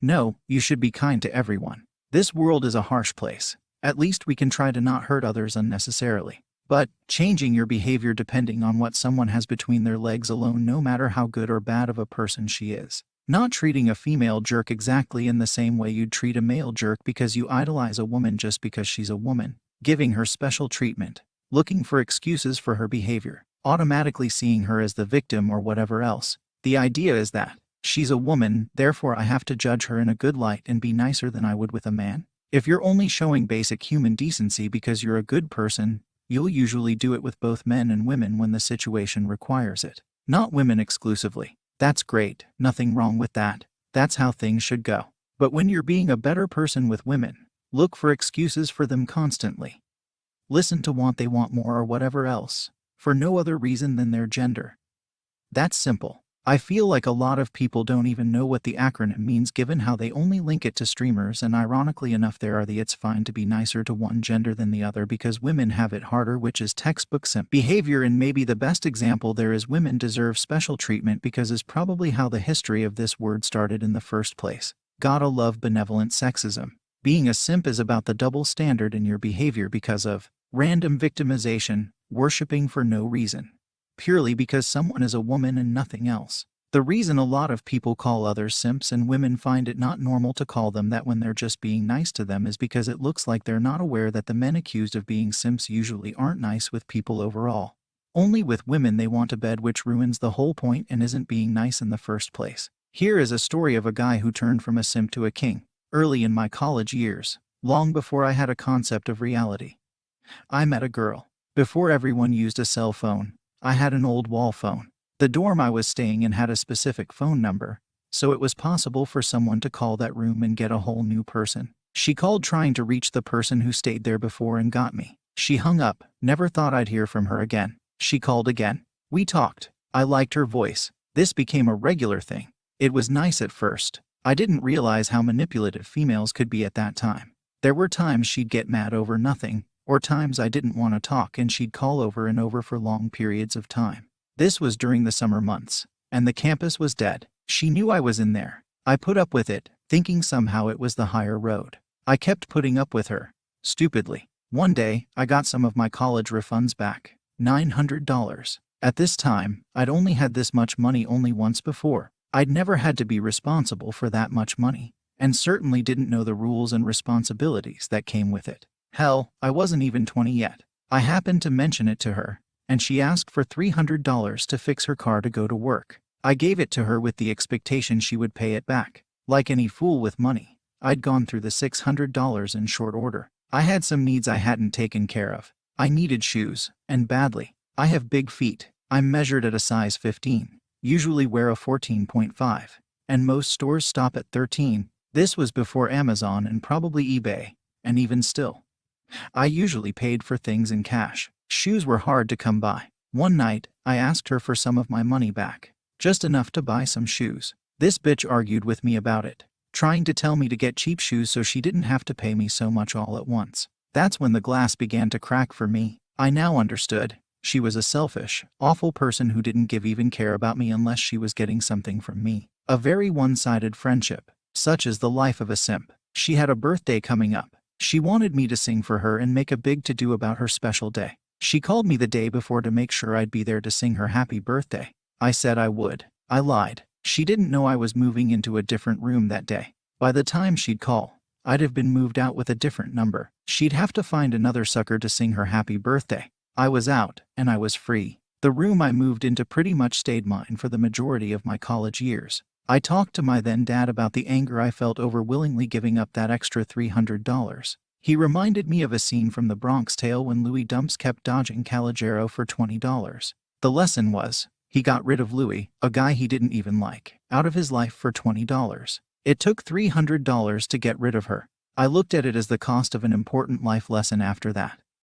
No, you should be kind to everyone. This world is a harsh place. At least we can try to not hurt others unnecessarily. But changing your behavior depending on what someone has between their legs alone, no matter how good or bad of a person she is. Not treating a female jerk exactly in the same way you'd treat a male jerk because you idolize a woman just because she's a woman. Giving her special treatment. Looking for excuses for her behavior. Automatically seeing her as the victim or whatever else. The idea is that she's a woman, therefore I have to judge her in a good light and be nicer than I would with a man. If you're only showing basic human decency because you're a good person, you'll usually do it with both men and women when the situation requires it. Not women exclusively. That's great, nothing wrong with that. That's how things should go. But when you're being a better person with women, look for excuses for them constantly. Listen to what they want more or whatever else, for no other reason than their gender. That's simple. I feel like a lot of people don't even know what the acronym means given how they only link it to streamers, and ironically enough there are the it's fine to be nicer to one gender than the other because women have it harder, which is textbook simp behavior, and maybe the best example there is women deserve special treatment because is probably how the history of this word started in the first place. Gotta love benevolent sexism. Being a simp is about the double standard in your behavior because of random victimization, worshipping for no reason. Purely because someone is a woman and nothing else. The reason a lot of people call others simps and women find it not normal to call them that when they're just being nice to them is because it looks like they're not aware that the men accused of being simps usually aren't nice with people overall. Only with women they want a bed, which ruins the whole point and isn't being nice in the first place. Here is a story of a guy who turned from a simp to a king. Early in my college years, long before I had a concept of reality, I met a girl. Before everyone used a cell phone, I had an old wall phone. The dorm I was staying in had a specific phone number, so it was possible for someone to call that room and get a whole new person. She called trying to reach the person who stayed there before and got me. She hung up, never thought I'd hear from her again. She called again. We talked. I liked her voice. This became a regular thing. It was nice at first. I didn't realize how manipulative females could be at that time. There were times she'd get mad over nothing, or times I didn't want to talk and she'd call over and over for long periods of time. This was during the summer months, and the campus was dead. She knew I was in there. I put up with it, thinking somehow it was the higher road. I kept putting up with her, stupidly. One day, I got some of my college refunds back, $900. At this time, I'd only had this much money only once before. I'd never had to be responsible for that much money, and certainly didn't know the rules and responsibilities that came with it. Hell, I wasn't even 20 yet. I happened to mention it to her, and she asked for $300 to fix her car to go to work. I gave it to her with the expectation she would pay it back. Like any fool with money, I'd gone through the $600 in short order. I had some needs I hadn't taken care of. I needed shoes, and badly. I have big feet. I'm measured at a size 15, usually wear a 14.5, and most stores stop at 13. This was before Amazon and probably eBay, and even still, I usually paid for things in cash. Shoes were hard to come by. One night, I asked her for some of my money back, just enough to buy some shoes. This bitch argued with me about it, trying to tell me to get cheap shoes so she didn't have to pay me so much all at once. That's when the glass began to crack for me. I now understood. She was a selfish, awful person who didn't even care about me unless she was getting something from me. A very one-sided friendship. Such is the life of a simp. She had a birthday coming up. She wanted me to sing for her and make a big to-do about her special day. She called me the day before to make sure I'd be there to sing her happy birthday. I said I would. I lied. She didn't know I was moving into a different room that day. By the time she'd call, I'd have been moved out with a different number. She'd have to find another sucker to sing her happy birthday. I was out, and I was free. The room I moved into pretty much stayed mine for the majority of my college years. I talked to my then dad about the anger I felt over willingly giving up that extra $300. He reminded me of a scene from The Bronx Tale when Louis Dumps kept dodging Calogero for $20. The lesson was, he got rid of Louis, a guy he didn't even like, out of his life for $20. It took $300 to get rid of her. I looked at it as the cost of an important life lesson after that.